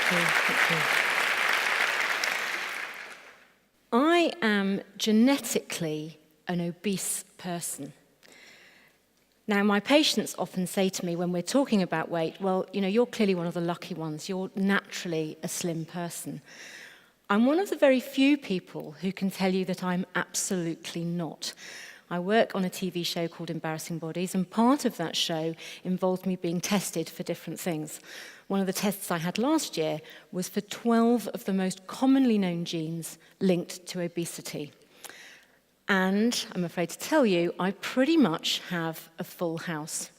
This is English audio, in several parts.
Thank you. I am genetically an obese person. Now, my patients often say to me when we're talking about weight, well, you're clearly one of the lucky ones. You're naturally a slim person. I'm one of the very few people who can tell you that I'm absolutely not. I work on a TV show called Embarrassing Bodies, and part of that show involved me being tested for different things. One of the tests I had last year was for 12 of the most commonly known genes linked to obesity. And I'm afraid to tell you, I pretty much have a full house.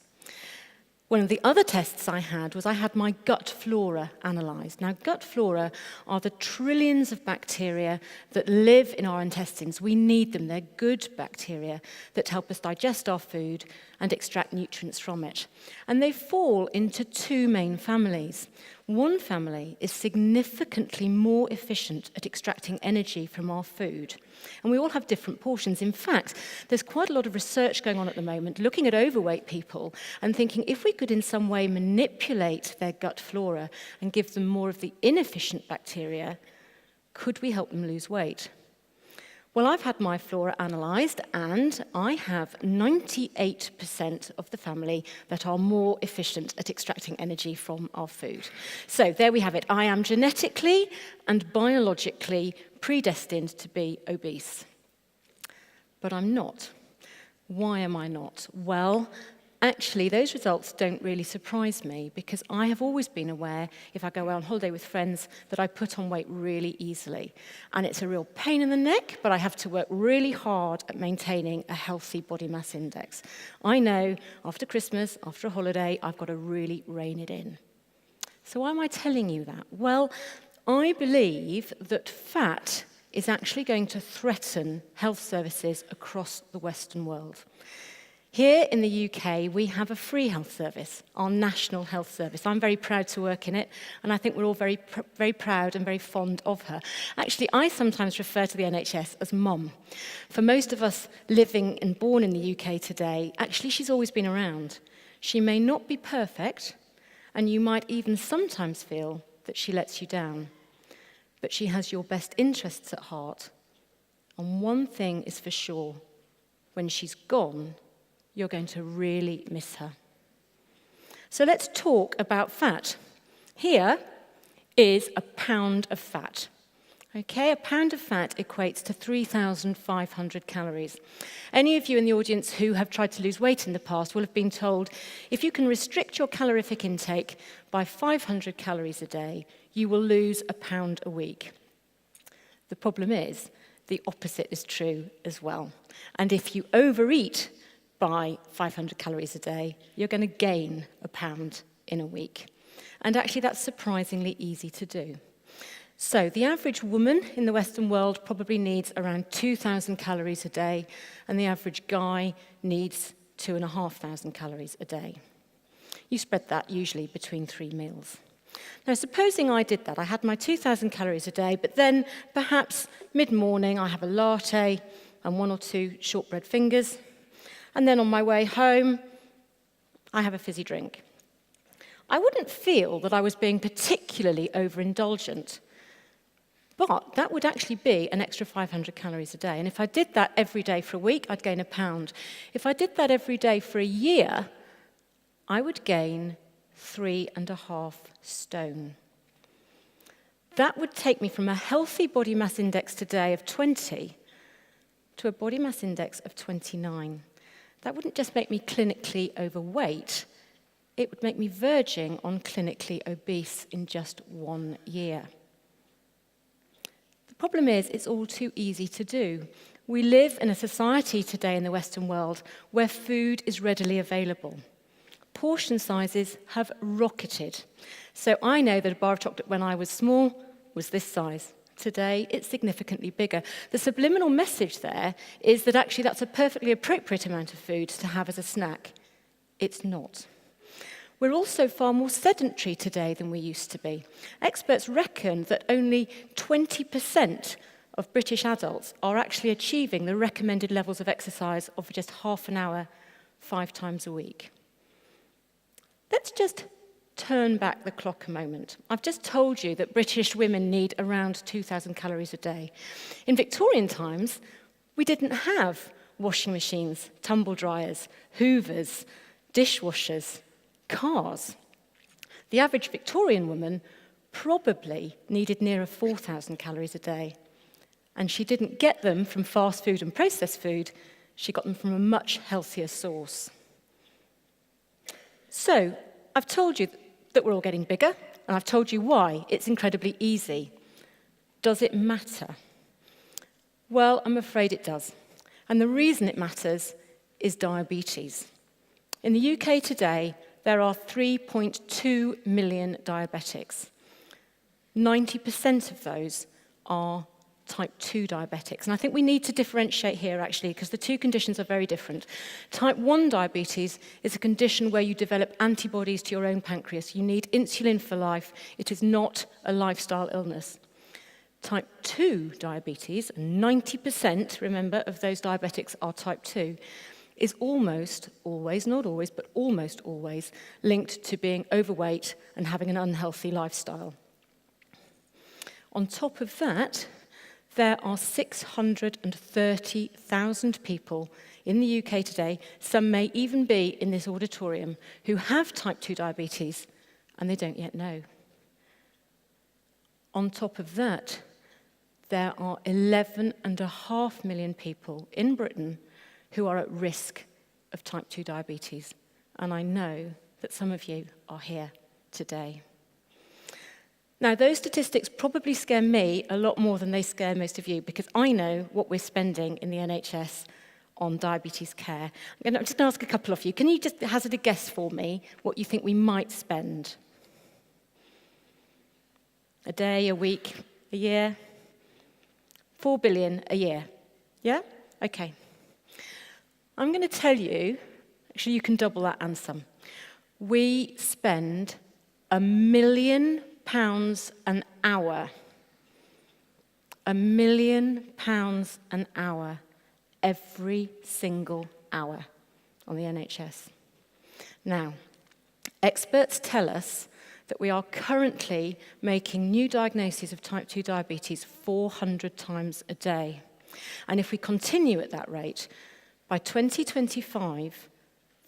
One of the other tests I had was I had my gut flora analysed. Now, gut flora are the trillions of bacteria that live in our intestines. We need them. They're good bacteria that help us digest our food and extract nutrients from it. And they fall into two main families. One family is significantly more efficient at extracting energy from our food. And we all have different portions. In fact, there's quite a lot of research going on at the moment looking at overweight people and thinking if we could in some way manipulate their gut flora and give them more of the inefficient bacteria, could we help them lose weight? Well, I've had my flora analysed, and I have 98% of the family that are more efficient at extracting energy from our food. So there we have it. I am genetically and biologically predestined to be obese. But I'm not. Why am I not? Well, actually, those results don't really surprise me because I have always been aware, if I go on holiday with friends, that I put on weight really easily. And it's a real pain in the neck, but I have to work really hard at maintaining a healthy body mass index. I know after Christmas, after a holiday, I've got to really rein it in. So why am I telling you that? Well, I believe that fat is actually going to threaten health services across the Western world. Here in the UK, we have a free health service, our national health service. I'm very proud to work in it, and I think we're all very proud and very fond of her. Actually, I sometimes refer to the NHS as Mum. For most of us living and born in the UK today, actually she's always been around. She may not be perfect, and you might even sometimes feel that she lets you down. But she has your best interests at heart. And one thing is for sure, when she's gone, you're going to really miss her. So let's talk about fat. Here is a pound of fat. Okay, a pound of fat equates to 3,500 calories. Any of you in the audience who have tried to lose weight in the past will have been told, if you can restrict your calorific intake by 500 calories a day, you will lose a pound a week. The problem is, the opposite is true as well. And if you overeat by 500 calories a day, you're going to gain a pound in a week. And actually, that's surprisingly easy to do. So the average woman in the Western world probably needs around 2,000 calories a day, and the average guy needs 2,500 calories a day. You spread that usually between 3 meals. Now, supposing I did that, I had my 2,000 calories a day, but then perhaps mid-morning I have a latte and 1 or 2 shortbread fingers, and then on my way home, I have a fizzy drink. I wouldn't feel that I was being particularly overindulgent, but that would actually be an extra 500 calories a day. And if I did that every day for a week, I'd gain a pound. If I did that every day for a year, I would gain 3.5 stone. That would take me from a healthy body mass index today of 20 to a body mass index of 29. That wouldn't just make me clinically overweight, it would make me verging on clinically obese in just 1 year. The problem is, it's all too easy to do. We live in a society today in the Western world where food is readily available. Portion sizes have rocketed. So I know that a bar of chocolate when I was small was this size. Today, it's significantly bigger. The subliminal message there is that actually that's a perfectly appropriate amount of food to have as a snack. It's not. We're also far more sedentary today than we used to be. Experts reckon that only 20% of British adults are actually achieving the recommended levels of exercise of just half an hour 5 times a week. Let's just turn back the clock a moment. I've just told you that British women need around 2,000 calories a day. In Victorian times, we didn't have washing machines, tumble dryers, hoovers, dishwashers, cars. The average Victorian woman probably needed nearer 4,000 calories a day. And she didn't get them from fast food and processed food, she got them from a much healthier source. So, I've told you that we're all getting bigger, and I've told you why. It's incredibly easy. Does it matter? Well, I'm afraid it does. And the reason it matters is diabetes. In the UK today, there are 3.2 million diabetics. 90% of those are type 2 diabetics. And I think we need to differentiate here, actually, because the two conditions are very different. Type 1 diabetes is a condition where you develop antibodies to your own pancreas. You need insulin for life. It is not a lifestyle illness. Type 2 diabetes, and 90%, remember, of those diabetics are type 2, is almost always, not always, but almost always linked to being overweight and having an unhealthy lifestyle. On top of that, there are 630,000 people in the UK today, some may even be in this auditorium, who have type 2 diabetes and they don't yet know. On top of that, there are 11.5 million people in Britain who are at risk of type 2 diabetes. And I know that some of you are here today. Now, those statistics probably scare me a lot more than they scare most of you, because I know what we're spending in the NHS on diabetes care. I'm just going to ask a couple of you. Can you just hazard a guess for me what you think we might spend? A day, a week, a year? 4 billion a year. Yeah? Okay. I'm going to tell you, actually you can double that and some. We spend £1 million an hour. £1 million an hour every single hour on the NHS. Now, experts tell us that we are currently making new diagnoses of type 2 diabetes 400 times a day. And if we continue at that rate, by 2025,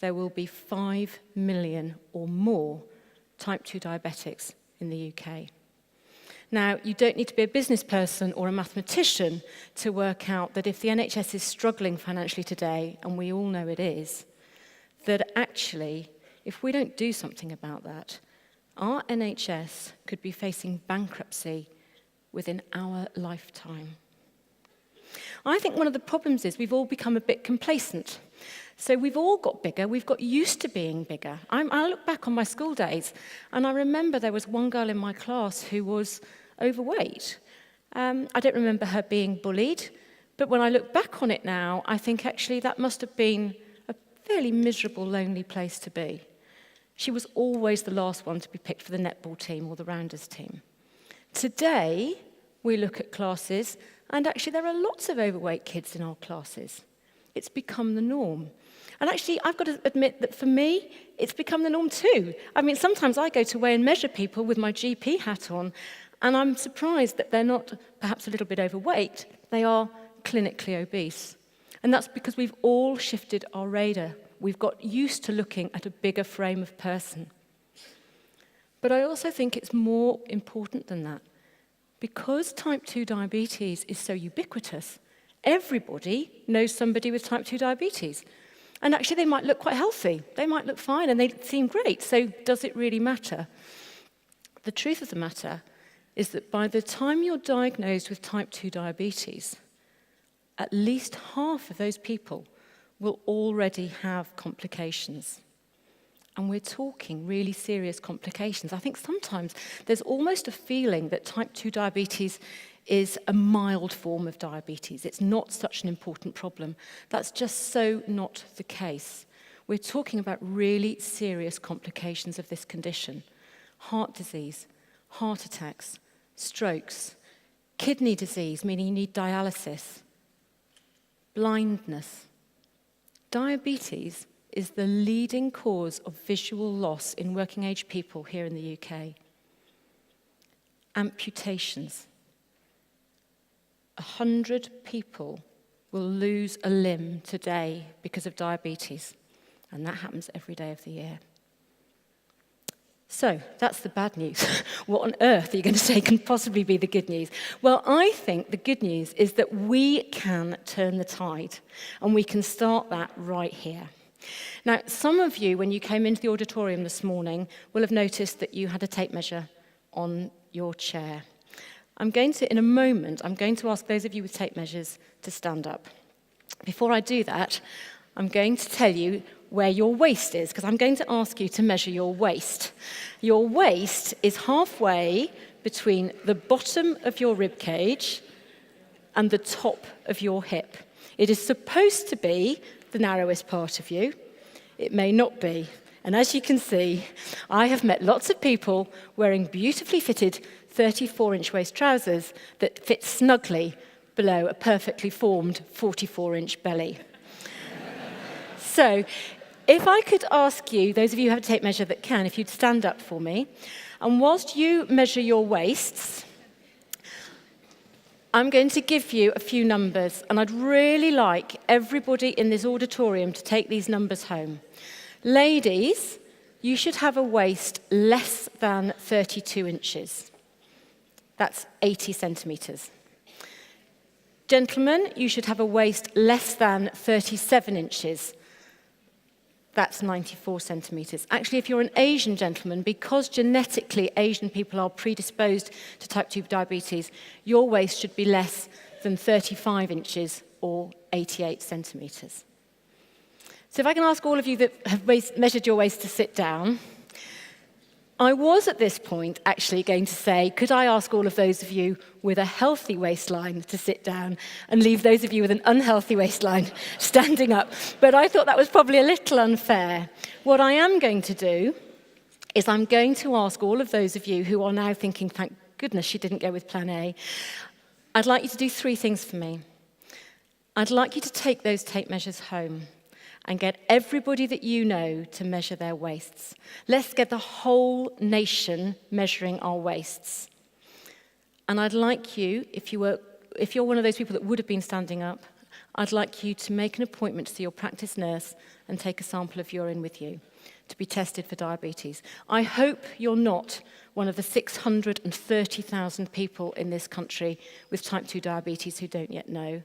there will be 5 million or more type 2 diabetics in the UK. Now, you don't need to be a business person or a mathematician to work out that if the NHS is struggling financially today, and we all know it is, that actually, if we don't do something about that, our NHS could be facing bankruptcy within our lifetime. I think one of the problems is we've all become a bit complacent. So we've all got bigger, we've got used to being bigger. I look back on my school days, and I remember there was one girl in my class who was overweight. I don't remember her being bullied, but when I look back on it now, I think actually that must have been a fairly miserable, lonely place to be. She was always the last one to be picked for the netball team or the rounders team. Today, we look at classes, and actually there are lots of overweight kids in our classes. It's become the norm. And actually, I've got to admit that for me, it's become the norm too. I mean, sometimes I go to weigh and measure people with my GP hat on, and I'm surprised that they're not perhaps a little bit overweight. They are clinically obese. And that's because we've all shifted our radar. We've got used to looking at a bigger frame of person. But I also think it's more important than that. Because type 2 diabetes is so ubiquitous, everybody knows somebody with type 2 diabetes. And actually, they might look quite healthy. They might look fine, and they seem great. So does it really matter? The truth of the matter is that by the time you're diagnosed with type 2 diabetes, at least half of those people will already have complications. And we're talking really serious complications. I think sometimes there's almost a feeling that type 2 diabetes is a mild form of diabetes. It's not such an important problem. That's just so not the case. We're talking about really serious complications of this condition. Heart disease, heart attacks, strokes, kidney disease, meaning you need dialysis, blindness. Diabetes is the leading cause of visual loss in working age people here in the UK. Amputations. 100 people will lose a limb today because of diabetes, and that happens every day of the year. So, that's the bad news. What on earth are you going to say can possibly be the good news? Well, I think the good news is that we can turn the tide, and we can start that right here. Now, some of you, when you came into the auditorium this morning, will have noticed that you had a tape measure on your chair. In a moment, I'm going to ask those of you with tape measures to stand up. Before I do that, I'm going to tell you where your waist is, because I'm going to ask you to measure your waist. Your waist is halfway between the bottom of your rib cage and the top of your hip. It is supposed to be the narrowest part of you. It may not be. And as you can see, I have met lots of people wearing beautifully fitted 34-inch waist trousers that fit snugly below a perfectly formed 44-inch belly. So, if I could ask you, those of you who have a tape measure that can, if you'd stand up for me, and whilst you measure your waists, I'm going to give you a few numbers, and I'd really like everybody in this auditorium to take these numbers home. Ladies, you should have a waist less than 32 inches. That's 80 centimetres. Gentlemen, you should have a waist less than 37 inches. That's 94 centimetres. Actually, if you're an Asian gentleman, because genetically Asian people are predisposed to type 2 diabetes, your waist should be less than 35 inches or 88 centimetres. So if I can ask all of you that have measured your waist to sit down, I was at this point actually going to say, could I ask all of those of you with a healthy waistline to sit down and leave those of you with an unhealthy waistline standing up? But I thought that was probably a little unfair. What I am going to do is I'm going to ask all of those of you who are now thinking, thank goodness she didn't go with plan A, I'd like you to do 3 things for me. I'd like you to take those tape measures home and get everybody that you know to measure their waists. Let's get the whole nation measuring our waists. And I'd like you, if you're one of those people that would have been standing up, I'd like you to make an appointment to see your practice nurse and take a sample of urine with you to be tested for diabetes. I hope you're not one of the 630,000 people in this country with type 2 diabetes who don't yet know.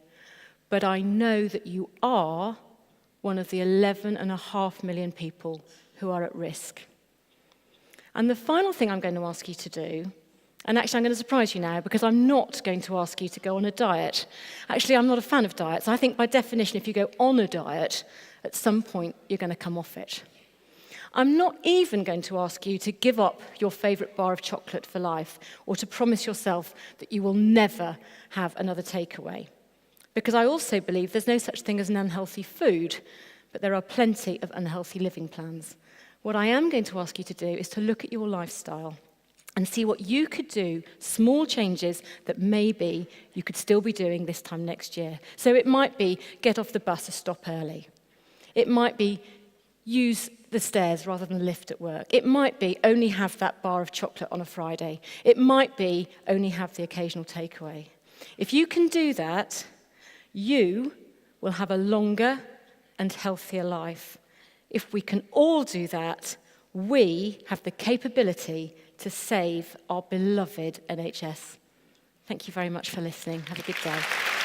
But I know that you are one of the 11.5 million people who are at risk. And the final thing I'm going to ask you to do, and actually I'm going to surprise you now because I'm not going to ask you to go on a diet. Actually, I'm not a fan of diets. I think by definition, if you go on a diet, at some point you're going to come off it. I'm not even going to ask you to give up your favourite bar of chocolate for life or to promise yourself that you will never have another takeaway. Because I also believe there's no such thing as an unhealthy food, but there are plenty of unhealthy living plans. What I am going to ask you to do is to look at your lifestyle and see what you could do, small changes that maybe you could still be doing this time next year. So it might be get off the bus a stop early. It might be use the stairs rather than the lift at work. It might be only have that bar of chocolate on a Friday. It might be only have the occasional takeaway. If you can do that, you will have a longer and healthier life. If we can all do that, we have the capability to save our beloved NHS. Thank you very much for listening. Have a good day.